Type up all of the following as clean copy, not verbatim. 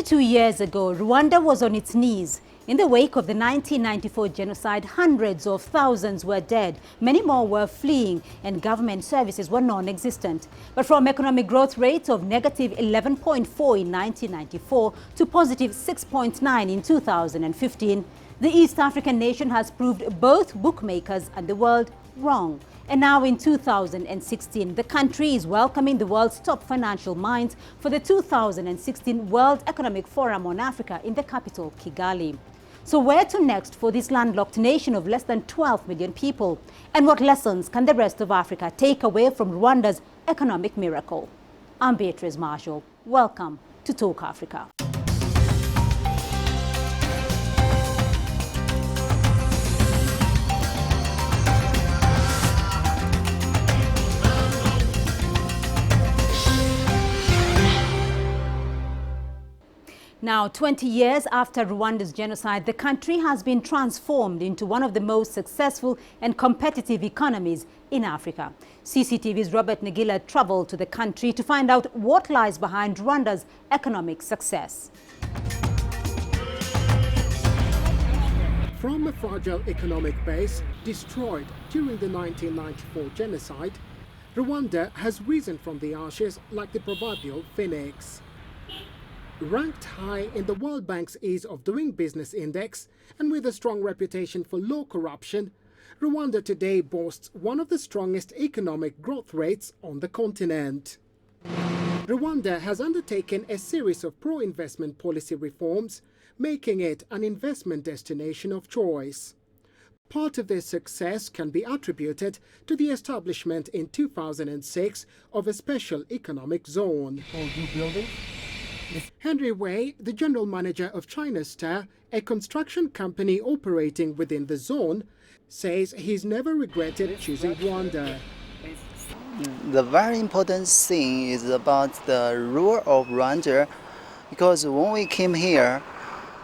22 years ago, Rwanda was on its knees. In the wake of the 1994 genocide, hundreds of thousands were dead, many more were fleeing, and government services were non-existent. But from economic growth rates of negative 11.4 in 1994 to positive 6.9 in 2015, the East African nation has proved both bookmakers and the world wrong. And now in 2016, the country is welcoming the world's top financial minds for the 2016 World Economic Forum on Africa in the capital, Kigali. So where to next for this landlocked nation of less than 12 million people? And what lessons can the rest of Africa take away from Rwanda's economic miracle? I'm Beatrice Marshall. Welcome to Talk Africa. Now, 20 years after Rwanda's genocide, the country has been transformed into one of the most successful and competitive economies in Africa. CCTV's Robert Nagila traveled to the country to find out what lies behind Rwanda's economic success. From a fragile economic base destroyed during the 1994 genocide, Rwanda has risen from the ashes like the proverbial phoenix. Ranked high in the World Bank's Ease of Doing Business Index and with a strong reputation for low corruption, Rwanda today boasts one of the strongest economic growth rates on the continent. Rwanda has undertaken a series of pro-investment policy reforms, making it an investment destination of choice. Part of their success can be attributed to the establishment in 2006 of a special economic zone. Henry Wei, the general manager of China Star, a construction company operating within the zone, says he's never regretted choosing Rwanda. The very important thing is about the rule of Rwanda, because when we came here,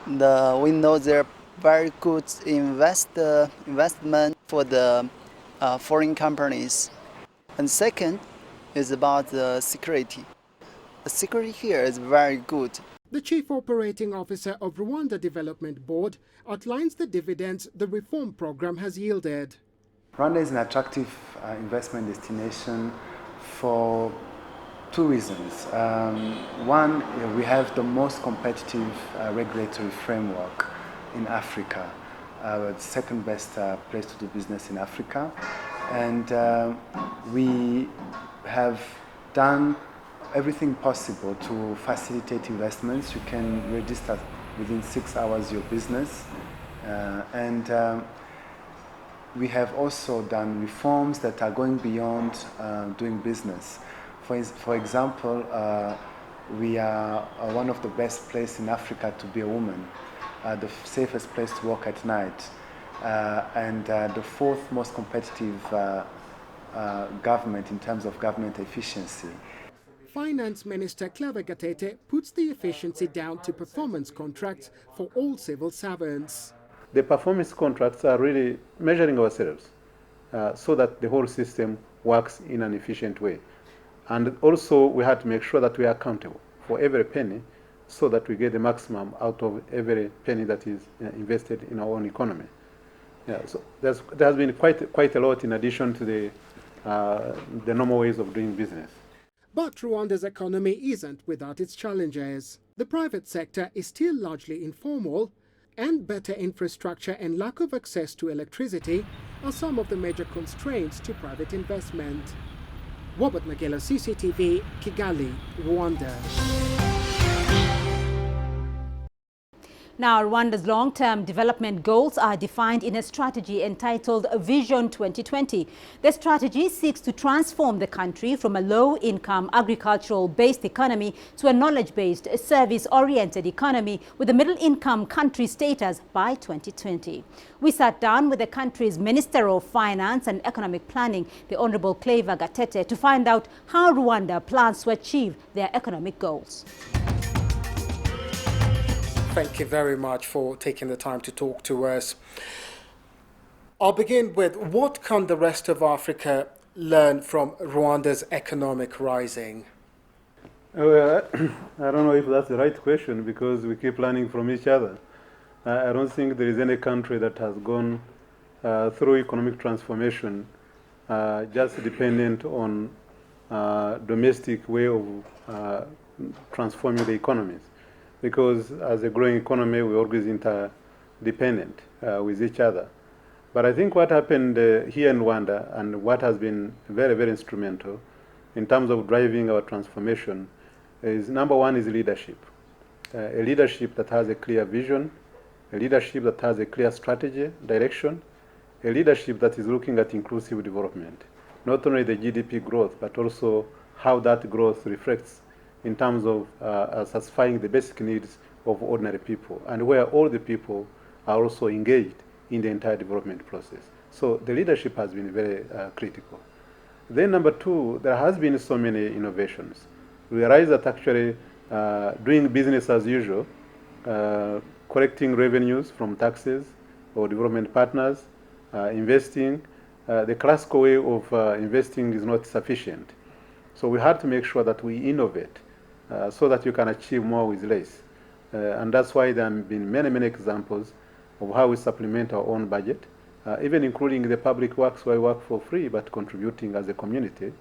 we know there are very good investment for the foreign companies. And second is about the security. The security here is very good. The chief operating officer of Rwanda Development Board outlines the dividends the reform program has yielded. Rwanda is an attractive investment destination for two reasons. One, we have the most competitive regulatory framework in Africa. The second best place to do business in Africa. And we have done everything possible to facilitate investments. You can register within 6 hours your business. We have also done reforms that are going beyond doing business. For example, we are one of the best places in Africa to be a woman, the safest place to work at night, and the fourth most competitive government in terms of government efficiency. Finance Minister Clever Gatete puts the efficiency down to performance contracts for all civil servants. The performance contracts are really measuring ourselves so that the whole system works in an efficient way. And also we had to make sure that we are accountable for every penny so that we get the maximum out of every penny that is invested in our own economy. So there has been quite a lot in addition to the normal ways of doing business. But Rwanda's economy isn't without its challenges. The private sector is still largely informal, and better infrastructure and lack of access to electricity are some of the major constraints to private investment. Robert Nagila, CCTV, Kigali, Rwanda. Now, Rwanda's long-term development goals are defined in a strategy entitled Vision 2020. The strategy seeks to transform the country from a low-income, agricultural-based economy to a knowledge-based, service-oriented economy with a middle-income country status by 2020. We sat down with the country's Minister of Finance and Economic Planning, the Honorable Clever Gatete, to find out how Rwanda plans to achieve their economic goals. Thank you very much for taking the time to talk to us. I'll begin with, what can the rest of Africa learn from Rwanda's economic rising? Well, I don't know if that's the right question because we keep learning from each other. I don't think there is any country that has gone through economic transformation just dependent on domestic way of transforming the economies. Because as a growing economy, we're always interdependent with each other. But I think what happened here in Rwanda and what has been very, very instrumental in terms of driving our transformation is, number one, is leadership. A leadership that has a clear vision, a leadership that has a clear strategy, direction, a leadership that is looking at inclusive development, not only the GDP growth, but also how that growth reflects in terms of satisfying the basic needs of ordinary people, and where all the people are also engaged in the entire development process. So the leadership has been very critical. Then number two, there has been so many innovations. We realize that actually doing business as usual, collecting revenues from taxes or development partners, investing, the classical way of investing is not sufficient. So we had to make sure that we innovate so that you can achieve more with less. And that's why there have been many, many examples of how we supplement our own budget, even including the public works where we work for free but contributing as a community,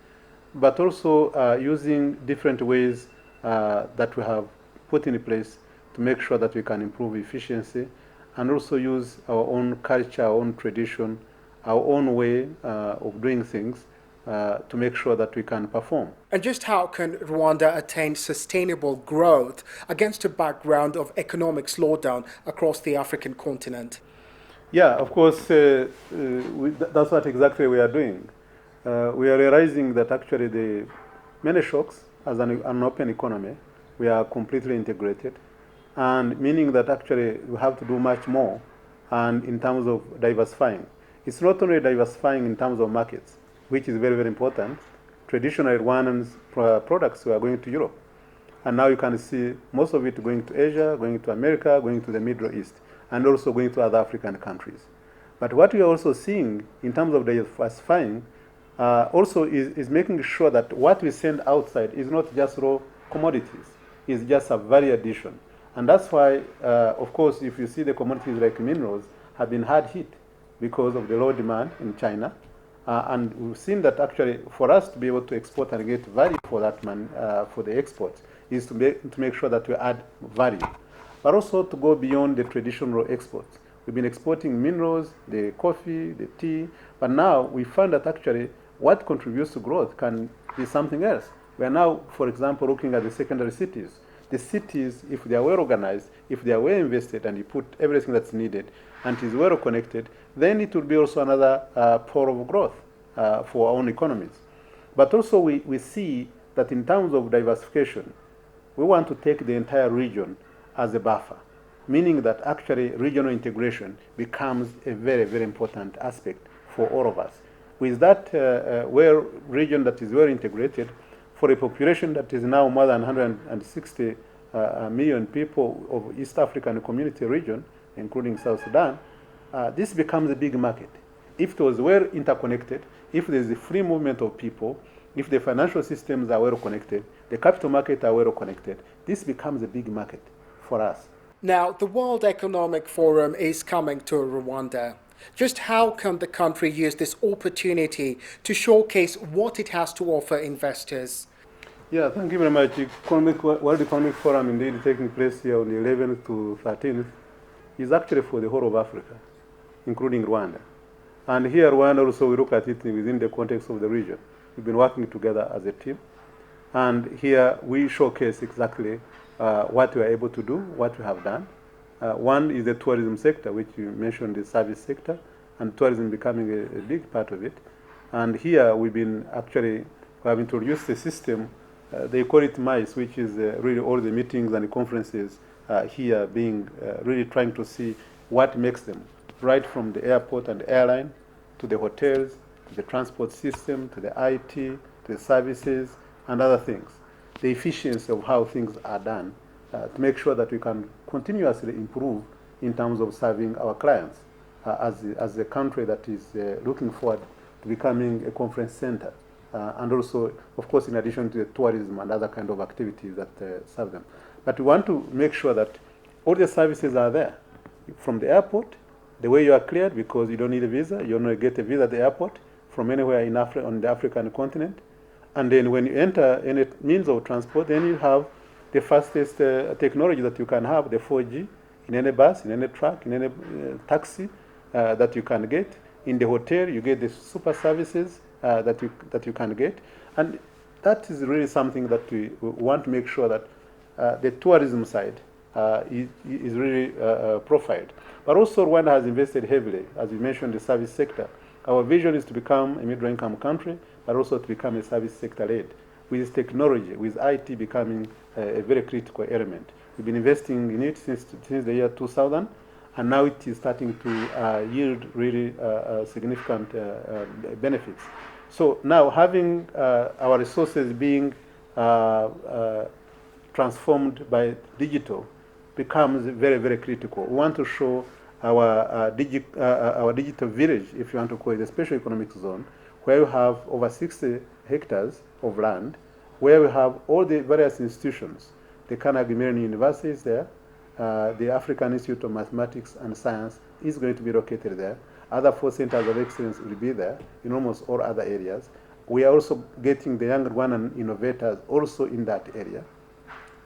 but also using different ways that we have put in place to make sure that we can improve efficiency and also use our own culture, our own tradition, our own way of doing things to make sure that we can perform. And just how can Rwanda attain sustainable growth against a background of economic slowdown across the African continent? Yeah, of course, that's what exactly we are doing. We are realizing that actually the many shocks, as an open economy, we are completely integrated, and meaning that actually we have to do much more and in terms of diversifying. It's not only diversifying in terms of markets, which is very, very important. Traditionally, Rwandan products were going to Europe. And now you can see most of it going to Asia, going to America, going to the Middle East, and also going to other African countries. But what we are also seeing in terms of diversifying also is making sure that what we send outside is not just raw commodities, it's just a value addition. And that's why, of course, if you see the commodities like minerals have been hard hit because of the low demand in China. And we've seen that actually for us to be able to export and get value for that for the exports is to make sure that we add value, but also to go beyond the traditional exports. We've been exporting minerals, the coffee, the tea, but now we find that actually what contributes to growth can be something else. We are now, for example, looking at the secondary cities. The cities, if they are well organized, if they are well invested, and you put everything that's needed, and it is well connected, then it will be also another pole of growth for our own economies. But also we see that in terms of diversification, we want to take the entire region as a buffer, meaning that actually regional integration becomes a very, very important aspect for all of us. With that region that is well integrated, for a population that is now more than 160 million people of East African Community region, including South Sudan, this becomes a big market. If it was well interconnected, if there is a free movement of people, if the financial systems are well connected, the capital market are well connected, this becomes a big market for us. Now, the World Economic Forum is coming to Rwanda. Just how can the country use this opportunity to showcase what it has to offer investors? Yeah, thank you very much. World Economic Forum indeed taking place here on the 11th to 13th is actually for the whole of Africa, including Rwanda. And here Rwanda also we look at it within the context of the region. We've been working together as a team. And here we showcase exactly what we are able to do, what we have done. One is the tourism sector, which you mentioned, the service sector, and tourism becoming a big part of it. And here we have introduced a system, they call it MICE, which is really all the meetings and the conferences here being really trying to see what makes them, right from the airport and the airline, to the hotels, to the transport system, to the IT, to the services, and other things. The efficiency of how things are done to make sure that we can continuously improve in terms of serving our clients as a country that is looking forward to becoming a conference center and also, of course, in addition to the tourism and other kind of activities that serve them. But we want to make sure that all the services are there. From the airport, the way you are cleared, because you don't need a visa, you only get a visa at the airport from anywhere in on the African continent. And then when you enter any means of transport, then you have the fastest technology that you can have, the 4G, in any bus, in any truck, in any taxi that you can get. In the hotel, you get the super services that you can get. And that is really something that we want to make sure that the tourism side is really profiled. But also Rwanda has invested heavily, as you mentioned, the service sector. Our vision is to become a middle-income country, but also to become a service sector-led, with technology, with IT becoming a very critical element. We've been investing in it since the year 2000, and now it is starting to yield really significant benefits. So now having our resources being transformed by digital becomes very, very critical. We want to show our digital village, if you want to call it a special economic zone, where you have over 60 hectares of land, where we have all the various institutions. The Carnegie Mellon University is there. The African Institute of Mathematics and Science is going to be located there. Other 4 centers of excellence will be there in almost all other areas. We are also getting the young Rwandan innovators also in that area.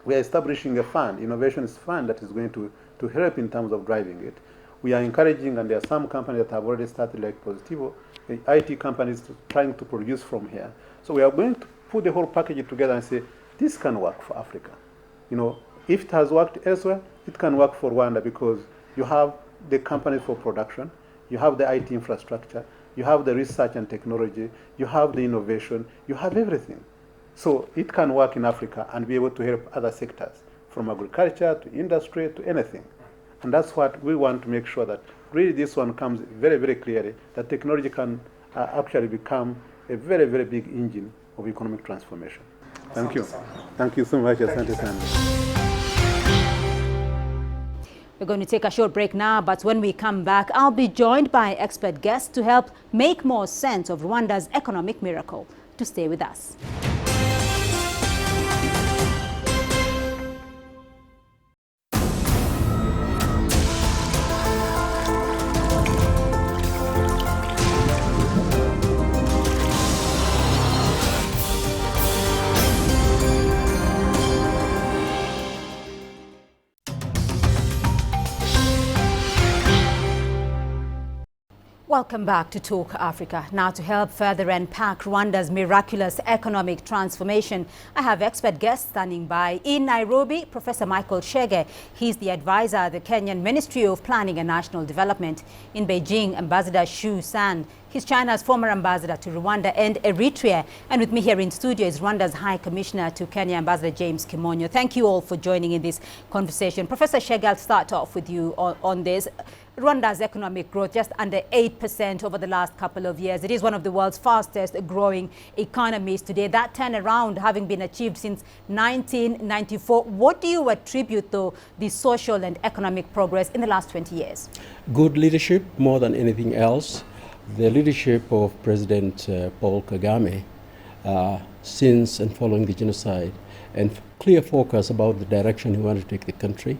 We are establishing a fund, innovations fund, that is going to help in terms of driving it. We are encouraging, and there are some companies that have already started, like Positivo, the IT companies trying to produce from here. So we are going to put the whole package together and say, this can work for Africa. You know, if it has worked elsewhere, it can work for Rwanda, because you have the companies for production, you have the IT infrastructure, you have the research and technology, you have the innovation, you have everything. So it can work in Africa and be able to help other sectors, from agriculture to industry to anything. And that's what we want to make sure that really this one comes very, very clearly, that technology can actually become a very, very big engine of economic transformation. Thank you. Thank you so much, Asante Sana. We're going to take a short break now, but when we come back, I'll be joined by expert guests to help make more sense of Rwanda's economic miracle. To stay with us. Welcome back to Talk Africa. Now, to help further unpack Rwanda's miraculous economic transformation, I have expert guests standing by. In Nairobi, Professor Michael Chege. He's the advisor at the Kenyan Ministry of Planning and National Development. In Beijing, Ambassador Xu San. He's China's former ambassador to Rwanda and Eritrea. And with me here in studio is Rwanda's High Commissioner to Kenya, Ambassador James Kimonyo. Thank you all for joining in this conversation. Professor Chege, I'll start off with you on this. Rwanda's economic growth just under 8% over the last couple of years. It is one of the world's fastest growing economies today. That turnaround having been achieved since 1994. What do you attribute, though, the social and economic progress in the last 20 years? Good leadership, more than anything else. The leadership of President Paul Kagame since and following the genocide, and clear focus about the direction he wanted to take the country,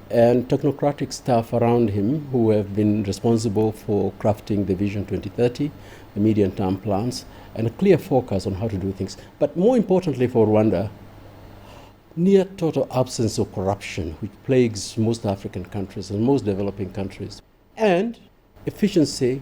and technocratic staff around him who have been responsible for crafting the Vision 2030, the medium-term plans, and a clear focus on how to do things. But more importantly for Rwanda, near total absence of corruption, which plagues most African countries and most developing countries, and efficiency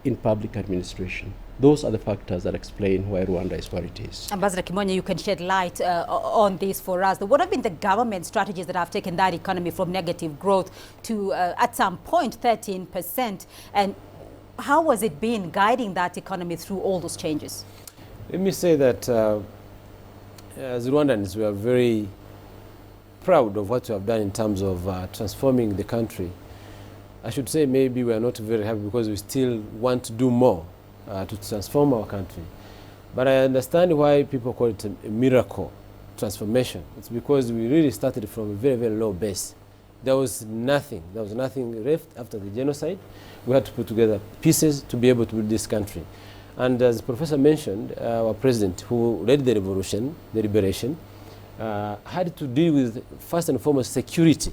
in public administration. Those are the factors that explain why Rwanda is where it is. Ambassador Kimonyo, you can shed light on this for us. What have been the government strategies that have taken that economy from negative growth to, at some point, 13%? And how has it been guiding that economy through all those changes? Let me say that as Rwandans, we are very proud of what we have done in terms of transforming the country. I should say maybe we are not very happy because we still want to do more to transform our country. But I understand why people call it a miracle transformation. It's because we really started from a very, very low base. There was nothing left after the genocide. We had to put together pieces to be able to build this country. And as Professor mentioned, our president, who led the revolution, the liberation, had to deal with, first and foremost, security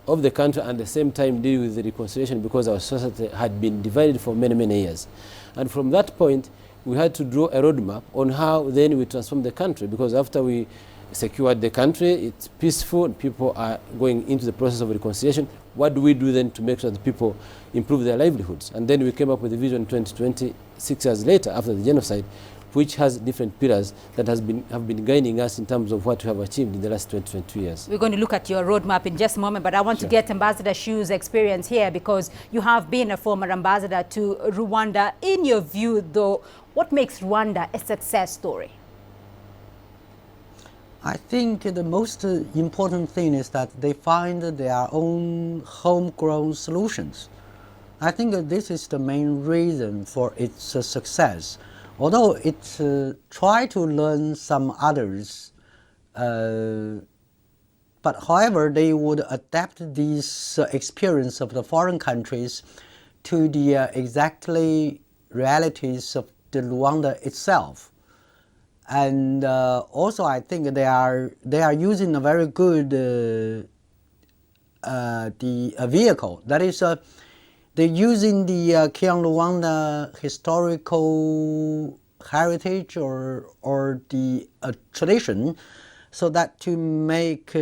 of the country, and at the same time deal with the reconciliation, because our society had been divided for many, many years. And from that point, we had to draw a roadmap on how then we transform the country, because after we secured the country, it's peaceful, and people are going into the process of reconciliation. What do we do then to make sure that people improve their livelihoods? And then we came up with the Vision 2020, 6 years later, after the genocide, which has different pillars that have been guiding us in terms of what we have achieved in the last 22 years. We're going to look at your roadmap in just a moment, but I want to get Ambassador Shu's experience here, because you have been a former ambassador to Rwanda. In your view, though, what makes Rwanda a success story? I think the most important thing is that they find their own homegrown solutions. I think this is the main reason for its success. Although it tried to learn some others, but however, they would adapt this experience of the foreign countries to the exactly realities of the Rwanda itself. And also, I think they are using a very good vehicle. That is, they're using the Rwanda historical heritage or the tradition, so that to make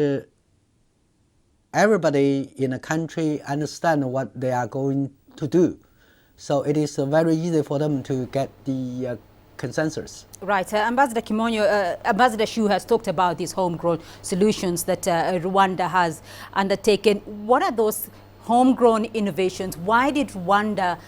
everybody in a country understand what they are going to do. So it is very easy for them to get the consensus. Right. Ambassador Kimonyo, Ambassador Shu has talked about these homegrown solutions that Rwanda has undertaken. What are those homegrown innovations? Why did Rwanda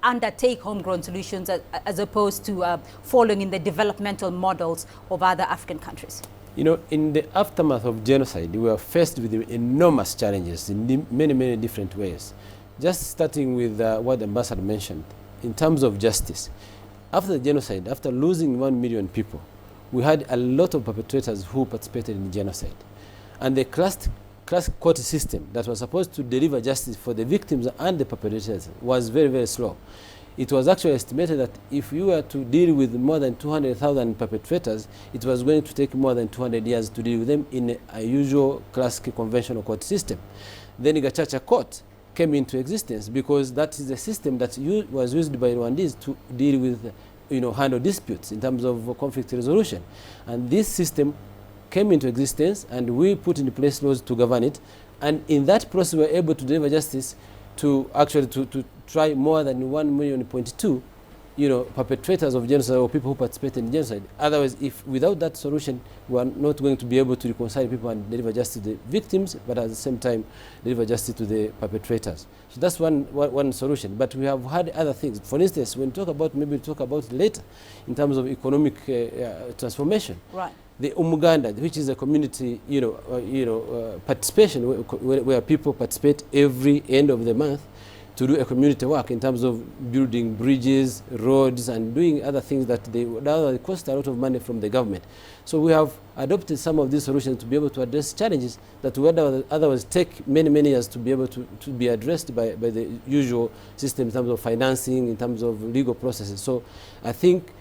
undertake homegrown solutions as opposed to following in the developmental models of other African countries? You know, in the aftermath of genocide, we were faced with enormous challenges in many, many different ways. Just starting with what the ambassador mentioned, in terms of justice. After the genocide, after losing 1 million people, we had a lot of perpetrators who participated in genocide. And the class court system that was supposed to deliver justice for the victims and the perpetrators was very, very slow. It was actually estimated that if you were to deal with more than 200,000 perpetrators, it was going to take more than 200 years to deal with them in a usual classic conventional court system. Then Gacaca Court came into existence, because that is a system that was used by Rwandese to deal with, handle disputes in terms of conflict resolution. And this system came into existence, and we put in place laws to govern it. And in that process, we were able to deliver justice to actually to try more than 1.2 million, perpetrators of genocide, or people who participated in genocide. Otherwise, without that solution, we are not going to be able to reconcile people and deliver justice to the victims, but at the same time, deliver justice to the perpetrators. So that's one solution. But we have had other things. For instance, when we talk about, maybe we'll talk about it later, in terms of economic transformation. Right. The Umuganda, which is a community, participation, where people participate every end of the month to do a community work in terms of building bridges, roads, and doing other things that they cost a lot of money from the government. So we have adopted some of these solutions to be able to address challenges that would otherwise take many, many years to be able to be addressed by the usual system in terms of financing, in terms of legal processes. So I think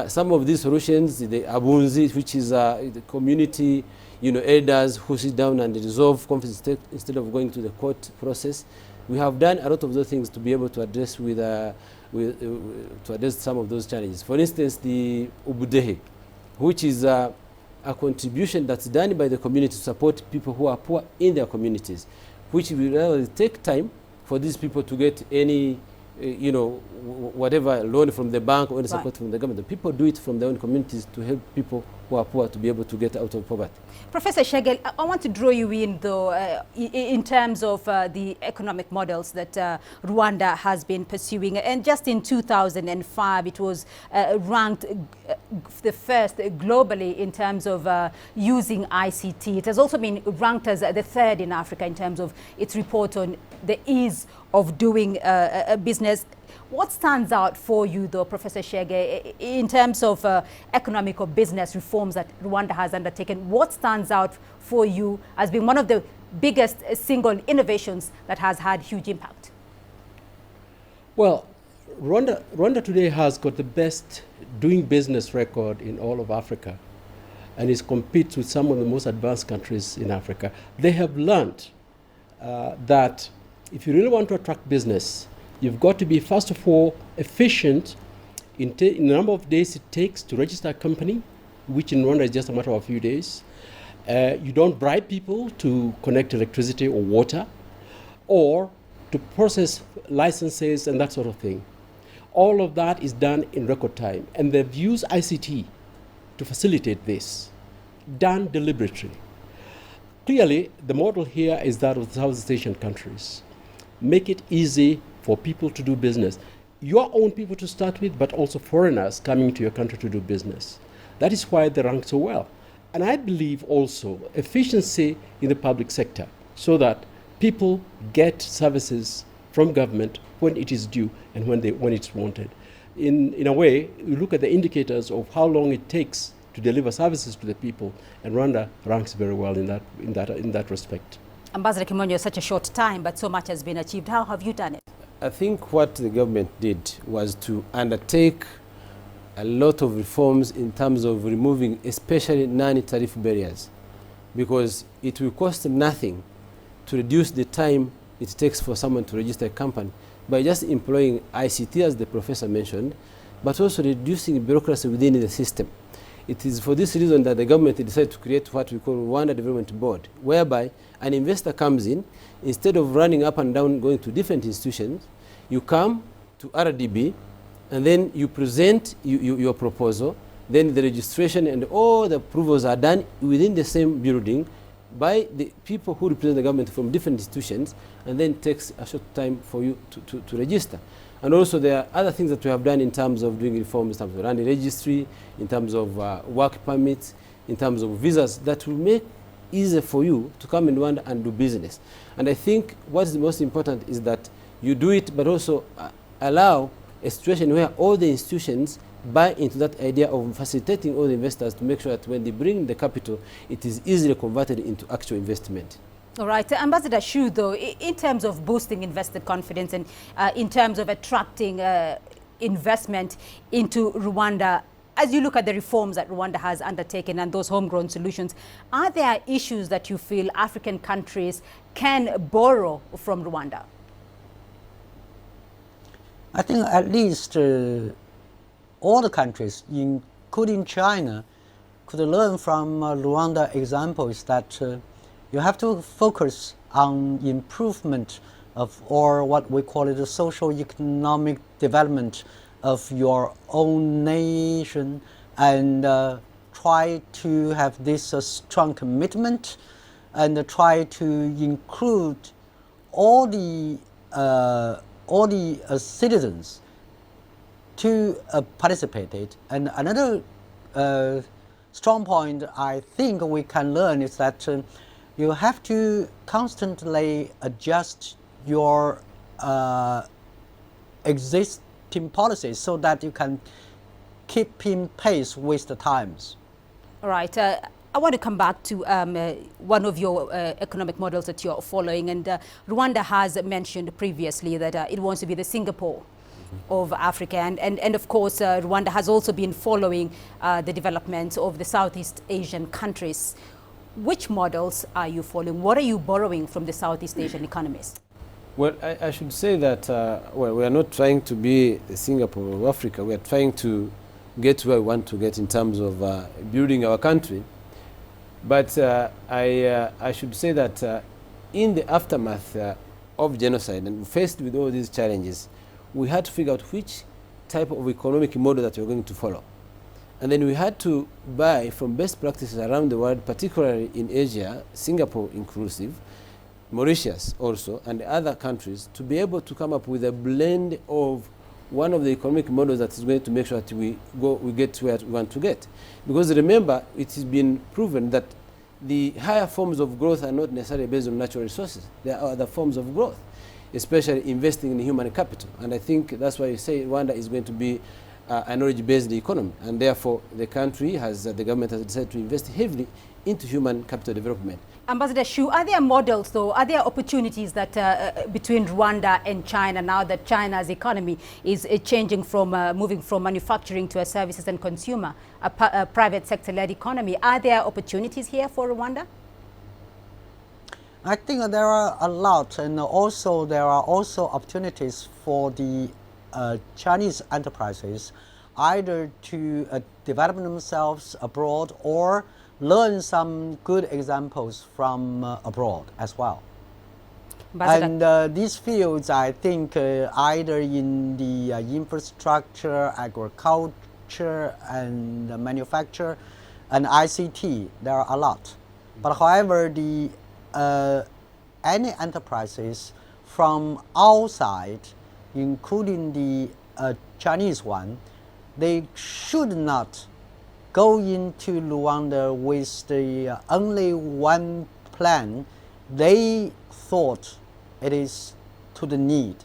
some of these solutions, the Abunzi, which is the community, elders who sit down and resolve conflicts instead of going to the court process. We have done a lot of those things to be able to address to address some of those challenges. For instance, the Ubudehe, which is a contribution that's done by the community to support people who are poor in their communities, which will take time for these people to get any whatever loan from the bank or any support from the government. The people do it from their own communities to help people who are poor to be able to get out of poverty. Professor Shege, I want to draw you in, though, in terms of the economic models that Rwanda has been pursuing. And just in 2005, it was ranked the first globally in terms of using ICT. It has also been ranked as the third in Africa in terms of its report on the ease of doing business. What stands out for you, though, Professor Shege, in terms of economic or business reforms that Rwanda has undertaken? What stands out for you as being one of the biggest single innovations that has had huge impact? Well, Rwanda today has got the best doing business record in all of Africa, and it competes with some of the most advanced countries in Africa. They have learned that if you really want to attract business, you've got to be, first of all, efficient in the number of days it takes to register a company, which in Rwanda is just a matter of a few days. You don't bribe people to connect electricity or water, or to process licenses and that sort of thing. All of that is done in record time, and they've used ICT to facilitate this, done deliberately. Clearly, the model here is that of the Southeast Asian countries. Make it easy for people to do business. Your own people to start with, but also foreigners coming to your country to do business. That is why they rank so well. And I believe also efficiency in the public sector, so that people get services from government when it is due and when it's wanted. In a way, you look at the indicators of how long it takes to deliver services to the people, and Rwanda ranks very well in that respect. Ambassador Kimonyo, such a short time, but so much has been achieved. How have you done it? I think what the government did was to undertake a lot of reforms in terms of removing especially non-tariff barriers, because it will cost nothing to reduce the time it takes for someone to register a company by just employing ICT, as the professor mentioned, but also reducing bureaucracy within the system. It is for this reason that the government decided to create what we call Rwanda Development Board, whereby an investor comes in, instead of running up and down going to different institutions, you come to RDB, and then you present your proposal, then the registration and all the approvals are done within the same building by the people who represent the government from different institutions, and then takes a short time for you to register. And also there are other things that we have done in terms of doing reforms, in terms of land registry, in terms of work permits, in terms of visas, that will make easier for you to come in Rwanda and do business. And I think what is most important is that you do it, but also allow a situation where all the institutions buy into that idea of facilitating all the investors to make sure that when they bring the capital, it is easily converted into actual investment. All right. Ambassador Shu, though, in terms of boosting investor confidence and in terms of attracting investment into Rwanda, as you look at the reforms that Rwanda has undertaken and those homegrown solutions, are there issues that you feel African countries can borrow from Rwanda? I think at least all the countries, including China, could learn from Rwanda examples that you have to focus on improvement of, or what we call it, the social economic development of your own nation, and try to have this strong commitment, and try to include all the citizens to participate. And another strong point I think we can learn is that you have to constantly adjust your existing policies so that you can keep in pace with the times. All right. I want to come back to one of your economic models that you're following. And Rwanda has mentioned previously that it wants to be the Singapore of Africa. And of course, Rwanda has also been following the development of the Southeast Asian countries. Which models are you following? What are you borrowing from the Southeast Asian economies? Well, I should say that, well, we are not trying to be the Singapore of Africa. We are trying to get where we want to get in terms of building our country. But I should say that in the aftermath of genocide, and faced with all these challenges, we had to figure out which type of economic model that we're going to follow. And then we had to buy from best practices around the world, particularly in Asia, Singapore inclusive, Mauritius also, and other countries, to be able to come up with a blend of one of the economic models that is going to make sure that we get to where we want to get. Because remember, it has been proven that the higher forms of growth are not necessarily based on natural resources. There are other forms of growth, especially investing in human capital. And I think that's why you say Rwanda is going to be a knowledge-based economy, and therefore the country has, the government has decided to invest heavily into human capital development. Ambassador Xu, are there models though, are there opportunities that between Rwanda and China now that China's economy is changing from, moving from manufacturing to a services and consumer, a private sector-led economy? Are there opportunities here for Rwanda? I think there are a lot, and also there are also opportunities for the Chinese enterprises either to develop themselves abroad or learn some good examples from abroad as well. And these fields, I think, either in the infrastructure, agriculture, and manufacture, and ICT, there are a lot. But however, the any enterprises from outside, including the Chinese one, they should not go into Rwanda with the only one plan they thought it is to the need,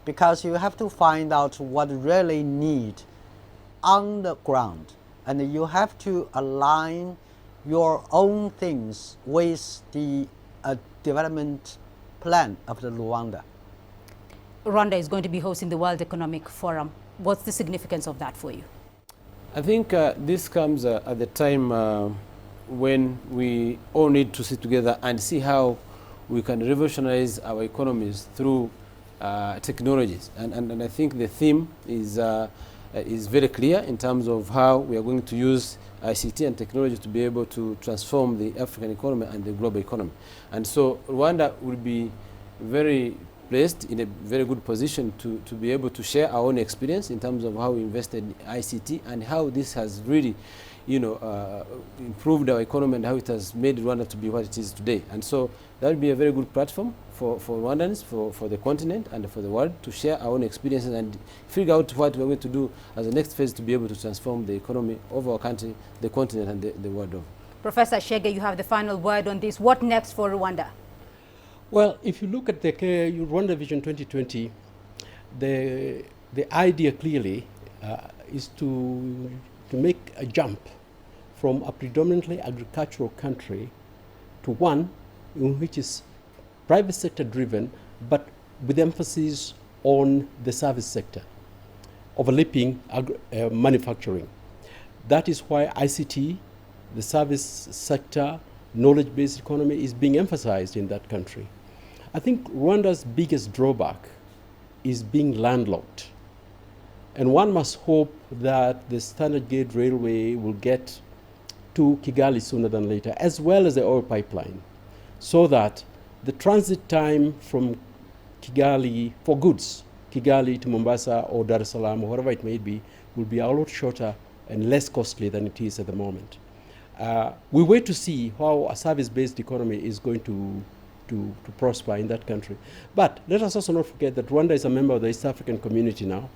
because you have to find out what really need on the ground, and you have to align your own things with the development plan of the Rwanda. Rwanda is going to be hosting the World Economic Forum. What's the significance of that for you? I think this comes at the time when we all need to sit together and see how we can revolutionize our economies through technologies. And I think the theme is very clear in terms of how we are going to use ICT and technology to be able to transform the African economy and the global economy. And so Rwanda will be very placed in a very good position to be able to share our own experience in terms of how we invested in ICT and how this has really, improved our economy and how it has made Rwanda to be what it is today. And so that will be a very good platform for Rwandans, for the continent and for the world to share our own experiences and figure out what we're going to do as the next phase to be able to transform the economy of our country, the continent and the world over. Professor Shege, you have the final word on this. What next for Rwanda? Well, if you look at the Rwanda Vision 2020, the idea clearly is to make a jump from a predominantly agricultural country to one in which is private sector driven, but with emphasis on the service sector, overlapping manufacturing. That is why ICT, the service sector, knowledge-based economy is being emphasized in that country. I think Rwanda's biggest drawback is being landlocked. And one must hope that the standard gauge railway will get to Kigali sooner than later, as well as the oil pipeline, so that the transit time from Kigali for goods, Kigali to Mombasa or Dar es Salaam or wherever it may be, will be a lot shorter and less costly than it is at the moment. We wait to see how a service-based economy is going to prosper in that country. But let us also not forget that Rwanda is a member of the East African community now,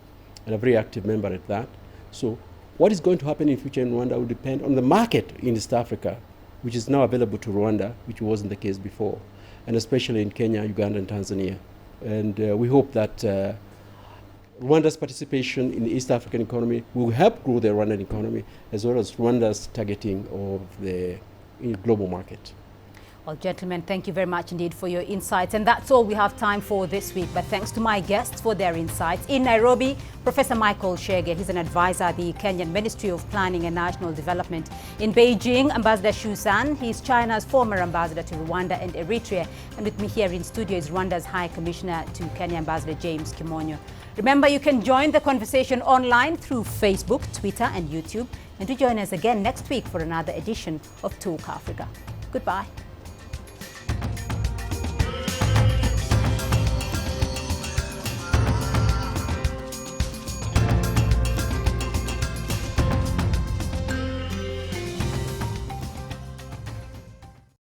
and a very active member at that. So what is going to happen in future in Rwanda will depend on the market in East Africa, which is now available to Rwanda, which wasn't the case before, and especially in Kenya, Uganda, and Tanzania. And we hope that Rwanda's participation in the East African economy will help grow the Rwandan economy, as well as Rwanda's targeting of the global market. Well, gentlemen, thank you very much indeed for your insights. And that's all we have time for this week. But thanks to my guests for their insights. In Nairobi, Professor Michael Shege, he's an advisor at the Kenyan Ministry of Planning and National Development. In Beijing, Ambassador Xu San, he's China's former ambassador to Rwanda and Eritrea. And with me here in studio is Rwanda's High Commissioner to Kenya, Ambassador James Kimonyo. Remember, you can join the conversation online through Facebook, Twitter, and YouTube. And do join us again next week for another edition of Talk Africa. Goodbye.